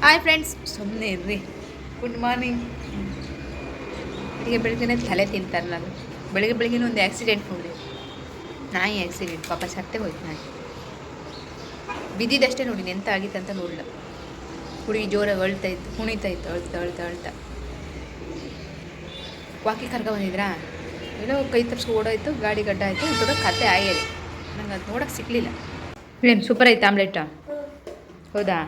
Hi friends, ಸುಮ್ಮನೆ ಇರ್ರಿ. Good morning. ಬೆಳಿಗ್ಗೆ ತಲೆ ತಿಂತಾರೆ ನಾನು. ಬೆಳಿಗ್ಗೆ ಒಂದು ಆ್ಯಕ್ಸಿಡೆಂಟ್ ನೋಡಿ, ನಾಯಿ ಆ್ಯಕ್ಸಿಡೆಂಟ್. ಪಾಪ ಸತ್ತೇ ಹೋಯ್ತು ನಾಯಿ. ಬಿದ್ದಿದ್ದಷ್ಟೇ ನೋಡಿ, ಎಂತ ಆಗಿತ್ತು ಅಂತ ನೋಡಲ್ಲ. ಹುಡುಗಿ ಜೋರಾಗಿ ಅಳ್ತಾ ಇತ್ತು, ಕುಣಿತಾ ಇತ್ತು, ಅಳ್ತಾ ವಾಕಿ ಕರ್ಕ ಬಂದಿದ್ರಾ, ಏನೋ ಕೈ ತಪ್ಪಿಸಿ ಓಡೋಯ್ತು, ಗಾಡಿ ಗಡ್ಡ ಆಯಿತು. ದೊಡ್ಡ ಕತೆ ಆಗಿದೆ. ನಂಗೆ ಅದು ನೋಡೋಕೆ ಸಿಕ್ಕಲಿಲ್ಲ. ಏನು ಸೂಪರ್ ಆಯ್ತು ಆಮ್ಲೆಟಾ? ಹೌದಾ?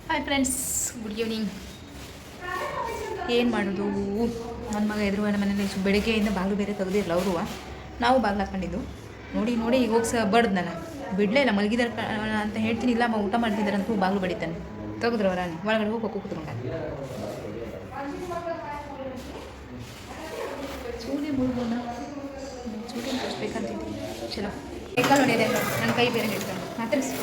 Hi friends, good evening. ಏನು ಮಾಡೋದು, ನನ್ನ ಮಗ ಎದುರು ನಮ್ಮ ಮನೇಲಿ ಬೆಳಗ್ಗೆಯಿಂದ ಬಾಗಿಲು ಬೇರೆ ತೆಗೆದಿರಲ್ಲ ಅವರು. ನಾವು ಬಾಗಿಲು ಹಾಕೊಂಡಿದ್ದು ನೋಡಿ ಈಗ ಹೋಗಿ ಬಡ್ದನಲ್ಲ, ಬಿಡಲೇ ಇಲ್ಲ. ಮಲಗಿದಾರ ಅಂತ ಹೇಳ್ತೀನಿ, ಇಲ್ಲ ಊಟ ಮಾಡ್ತಿದ್ದಾರೆ ಅಂತ ಬಾಗಿಲು ಬಡಿತಾನೆ. ತೆಗೆದ್ರು ಅವರ ಒಳಗಡೆ ಹೋಗಿ ಕೂತ್ಕೊಂಡ. ಸೂರ್ಯ ಮುಳುಗೋಣ, ಸೂರ್ಯ ತೋರಿಸ್ಬೇಕಂತಿದ್ದೆ. ಚಲೋ ಸೈಕಲ್ ಹೊಡೆಯೋದೆ, ನನ್ನ ಕೈ ಬೇರೆ ಹಿಡ್ಕೊಂಡು ಮಾತಾಡಿಸಿ.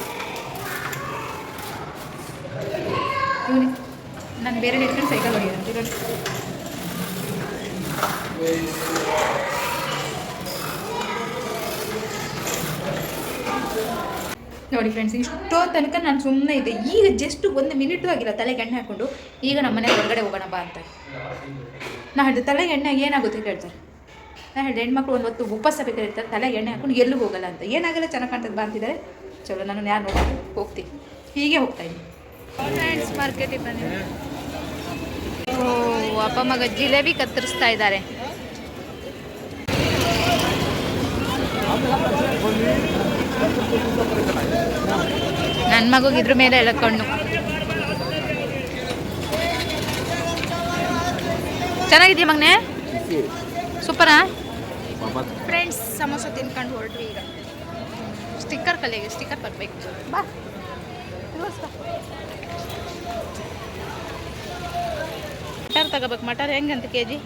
ಇವನೇ ನಾನು ಬೇರೆ ಹಿಡ್ಕೊಂಡು ಸೈಕಲ್ ಹೊಡೆಯೋದು. ನೋಡಿ ಫ್ರೆಂಡ್ಸ್, ಇಷ್ಟೋ ತನಕ ನಾನು ಸುಮ್ಮನೆ ಇದ್ದೆ. ಈಗ ಜಸ್ಟ್ 1 ಮಿನಿಟು ಆಗಿಲ್ಲ ತಲೆಗೆ ಎಣ್ಣೆ ಹಾಕ್ಕೊಂಡು, ಈಗ ನಮ್ಮ ಮನೆ ಹೊರಗಡೆ ಹೋಗೋಣ ಬಾ ಅಂತ. ನಾ ಹೇಳಿದೆ ತಲೆಗೆ ಎಣ್ಣೆ ಏನಾಗುತ್ತೆ ಕೇಳ್ತಾರೆ. ನಾನು ಹೇಳಿದೆ ಹೆಣ್ಮಕ್ಳು ಒಂದು ಹೊತ್ತು ಉಪವಾಸ ಬೇಕಾಗಿರ್ತಾರೆ, ತಲೆಗೆ ಎಣ್ಣೆ ಹಾಕೊಂಡು ಎಲ್ಲೂ ಹೋಗಲ್ಲ ಅಂತ. ಏನಾಗಲ್ಲ, ಚೆನ್ನಾಗಿ ಕಾಣ್ತದೆ ಬಾ ಅಂತಿದ್ದಾರೆ. ಚಲೋ, ನಾನು ಯಾರು ನೋಡ್ತೀನಿ, ಹೋಗ್ತೀನಿ. ಹೀಗೆ ಹೋಗ್ತಾಯಿದ್ದೀನಿ. ಫ್ರೆಂಡ್ಸ್, ಮಾರ್ಕೆಟಿಗೆ ಬಂದಿದೆ. ಓ, ಅಪ್ಪ ಮಗ ಜಿಲೇಬಿ ಕತ್ತರಿಸ್ತಾ ಇದ್ದಾರೆ. ನನ್ನ ಮಗುಗೆ ಇದ್ರ ಮೇಲೆ ಎಳ್ಕೊಂಡು. ಚೆನ್ನಾಗಿದೆಯಾ ಮಗನೇ? ಸೂಪರಾ? ಫ್ರೆಂಡ್ಸ್, ಸಮೋಸ ತಿನ್ಕೊಂಡು ಹೊರಟ್ವಿ. ಈಗ ಸ್ಟಿಕ್ಕರ್ ಕಲೆಗೆ ಸ್ಟಿಕ್ಕರ್ ಬರಬೇಕು. ಬಾ ಮಟರ್ ತಗೋಬೇಕು. ಮಟರ್ ಹೆಂಗಂತ ಕೆಜಿ?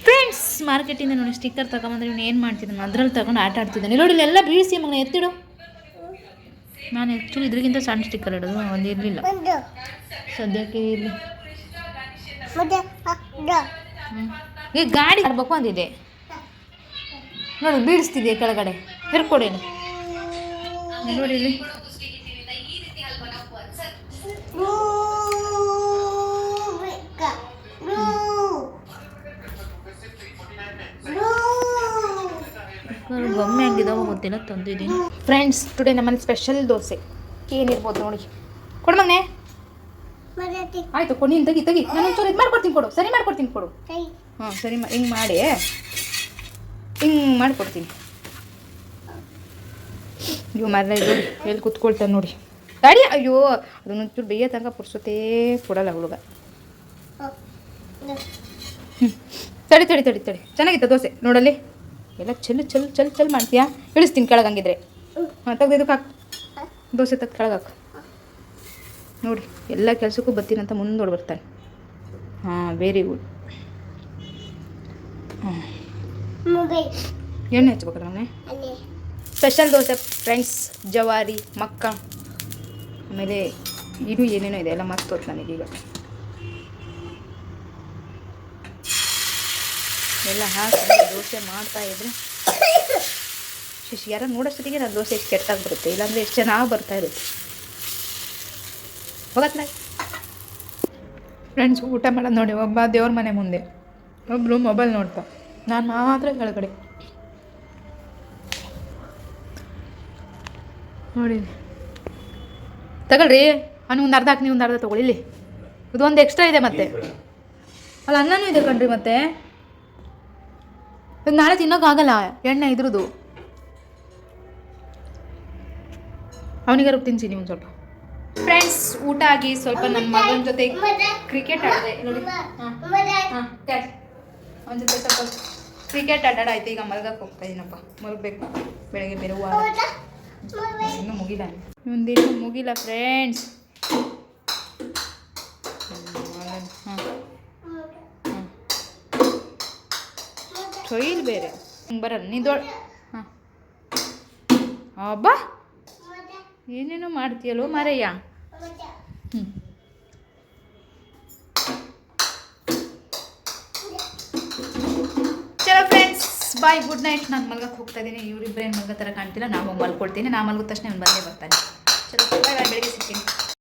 ಫ್ರೆಂಡ್ಸ್, ಮಾರ್ಕೆಟಿಂದ ನೋಡಿ ಸ್ಟಿಕ್ಕರ್ ತಗೊಂಬಂದ್ರೆ ಇವನು ಏನು ಮಾಡ್ತಿದ್ದಾನೆ, ಅದ್ರಲ್ಲಿ ತಗೊಂಡು ಆಟ ಆಡ್ತಿದ್ದಾನೆ. ನೋಡಿ ಎಲ್ಲ ಬೀಳಿಸಿ ಮಗನ ಎತ್ತಿಡು. ನಾನು ಆ್ಯಕ್ಚುಲಿ ಇದ್ರಿಗಿಂತ ಸಣ್ಣ ಸ್ಟಿಕ್ಕರ್ ಇಡೋದು, ಒಂದು ಇರಲಿಲ್ಲ ಸದ್ಯಕ್ಕೆ. ಇರಲಿ, ಈಗ ಗಾಡಿ ಆಡ್ಬೇಕು ಅಂದಿದೆ. ನೋಡಿ ಬೀಳಿಸ್ತಿದ್ಯಾ ಕೆಳಗಡೆ, ಹಿರ್ಕೊಡೇನು ನೋಡಿ ಇಲ್ಲಿ. ಗೊಮ್ಮೆ ಹಂಗಿದಾವ ಗೊತ್ತಿಲ್ಲ, ತಂದಿದ್ದೀನಿ. ಫ್ರೆಂಡ್ಸ್, ಟುಡೇ ನಮ್ಮನೆ ಸ್ಪೆಷಲ್ ದೋಸೆ. ಏನಿರ್ಬೋದು ನೋಡಿ. ಕೊಡು ಮಗನೆ. ಆಯಿತು, ಕೊಡು. ನೀನು ತೆಗಿ. ನಾನು ಒಂಚೂರು ಇದು ಮಾಡ್ಕೊಡ್ತೀನಿ, ಕೊಡು. ಸರಿ ಮಾಡ್ಕೊಡ್ತೀನಿ, ಕೊಡು. ಹಾಂ ಸರಿ, ಹಿಂಗೆ ಮಾಡಿ ಮಾಡಿಕೊಡ್ತೀನಿ. ಅಯ್ಯೋ ಮರ ಇದು ಎಲ್ಲಿ ಕುತ್ಕೊಳ್ತಾನೆ ನೋಡಿ ಗಾಡಿ. ಅಯ್ಯೋ, ಅದನ್ನೊಂಚೂರು ಬೇಯ ತನಕ ಪುರ್ಸೊತ್ತೇ ಕೊಡಲ್ಲ ಹುಡುಗ. ತಡಿ. ಚೆನ್ನಾಗಿತ್ತ ದೋಸೆ ನೋಡಲ್ಲಿ. ಎಲ್ಲ ಚಲ್ ಮಾಡ್ತೀಯಾ? ಇಳಿಸ್ತೀನಿ ಕೆಳಗೆ ಹಂಗಿದ್ರೆ. ಹಾಂ, ತೆಗ್ದಿದ್ದಕ್ಕೆ ಹಾಕು. ದೋಸೆ ತೆಗ್ದು ಕೆಳಗೆ ಹಾಕು. ನೋಡಿ, ಎಲ್ಲ ಕೆಲಸಕ್ಕೂ ಬರ್ತೀನಂತ ಮುಂದೋಡಿ ಬರ್ತಾನೆ. ಹಾಂ, ವೆರಿ ಗುಡ್. ಹಾಂ, ಎಣ್ಣೆ ಹಚ್ಬೇಕಲ್ಲ ಅವನೇ. ಸ್ಪೆಷಲ್ ದೋಸೆ ಫ್ರೆಂಡ್ಸ್, ಜವಾರಿ ಮಕ್ಕ, ಆಮೇಲೆ ಇದು ಏನೇನೋ ಇದೆ, ಎಲ್ಲ ಮರ್ತೋತು ನನಗೀಗ. ಎಲ್ಲ ಹಾಕಿ ದೋಸೆ ಮಾಡ್ತಾಯಿದ್ರೆ ಯಾರು ನೋಡೋಷ್ಟೊತ್ತಿಗೆ ನಾನು ದೋಸೆ ಎಷ್ಟು ಕೆಟ್ಟಾಗಿ ಬರುತ್ತೆ, ಇಲ್ಲಾಂದರೆ ಎಷ್ಟು ಚೆನ್ನಾಗಿ ಬರ್ತಾ ಇರುತ್ತೆ. ಹೋಗತ್ಲ ಫ್ರೆಂಡ್ಸ್, ಊಟ ಮಾಡೋದು ನೋಡಿ. ಒಬ್ಬ ದೇವ್ರ ಮನೆ ಮುಂದೆ, ಒಬ್ಬರು ಮೊಬೈಲ್ ನೋಡ್ತಾ, ನಾನು ಮಾತ್ರ ಕೆಳಗಡೆ. ನೋಡಿ ತಗೊಳ್ರಿ. ಒಂದು ಅರ್ಧ ಹಾಕಿ, ನೀವು ಒಂದು ಅರ್ಧ ತೊಗೊಳ್ಳಿ. ಇಲ್ಲಿ ಇದೊಂದು ಎಕ್ಸ್ಟ್ರಾ ಇದೆ ಮತ್ತೆ. ಅಲ್ಲ, ಅನ್ನನೂ ಇದೆ ಕಣ್ರಿ ಮತ್ತೆ. ಇದು ನಾಳೆ ತಿನ್ನೋಕ್ಕಾಗಲ್ಲ, ಎಣ್ಣೆ ಇದ್ರದ್ದು. ಅವನಿಗಾರು ತಿನ್ನಿಸಿ ಒಂದು ಸ್ವಲ್ಪ. ಫ್ರೆಂಡ್ಸ್, ಊಟ ಆಗಿ ಸ್ವಲ್ಪ ನನ್ನ ಮಗನ ಜೊತೆ ಕ್ರಿಕೆಟ್ ಆಡಿದೆ ನೋಡಿ. ಅವನ ಜೊತೆ ಸ್ವಲ್ಪ ಕ್ರಿಕೆಟ್ ಆಟಾಡಾಯ್ತು. ಈಗ ಮಲ್ಗಕ್ಕೆ ಹೋಗ್ತಾ ಇದ್ದೀನಪ್ಪ, ಮಲ್ಗಬೇಕು. ಬೆಳಗ್ಗೆ ಬೇರೆ ಇನ್ನೂ ಮುಗಿಲ್ಲ, ಇನ್ನೂ ಮುಗಿಲ್ಲ ಫ್ರೆಂಡ್ಸ್. ಚೊಯ್ಲ್ ಬೇರೆ ಬರಲ್ಲ ನೀ ದೊಡ್ಡ. ಹಾಂ, ಅಬ್ಬಾ ಏನೇನೋ ಮಾಡ್ತೀಯಲ್ಲೋ ಮಾರಯ್ಯ. ಬಾಯ್, ಗುಡ್ ನೈಟ್. ನಾನು ಮಲ್ಗಕ್ಕೆ ಹೋಗ್ತಾ ಇದ್ದೀನಿ. ಇವರಿಬ್ಬರೇನು ಮಲ್ಗೋ ಥರ ಕಾಣ್ತಿಲ್ಲ. ನಾವು ಮಲ್ಕೊಳ್ತೀನಿ. ನಾ ಮಲ್ಗಿದ ತಕ್ಷಣ ಅವ್ನು ಬಂದೇ ಬರ್ತಾನೆ. ಚಲೋ ಬಾಯ್ ಬಾಯ್, ಬೆಳಿಗ್ಗೆ ಸಿಗ್ತೀನಿ.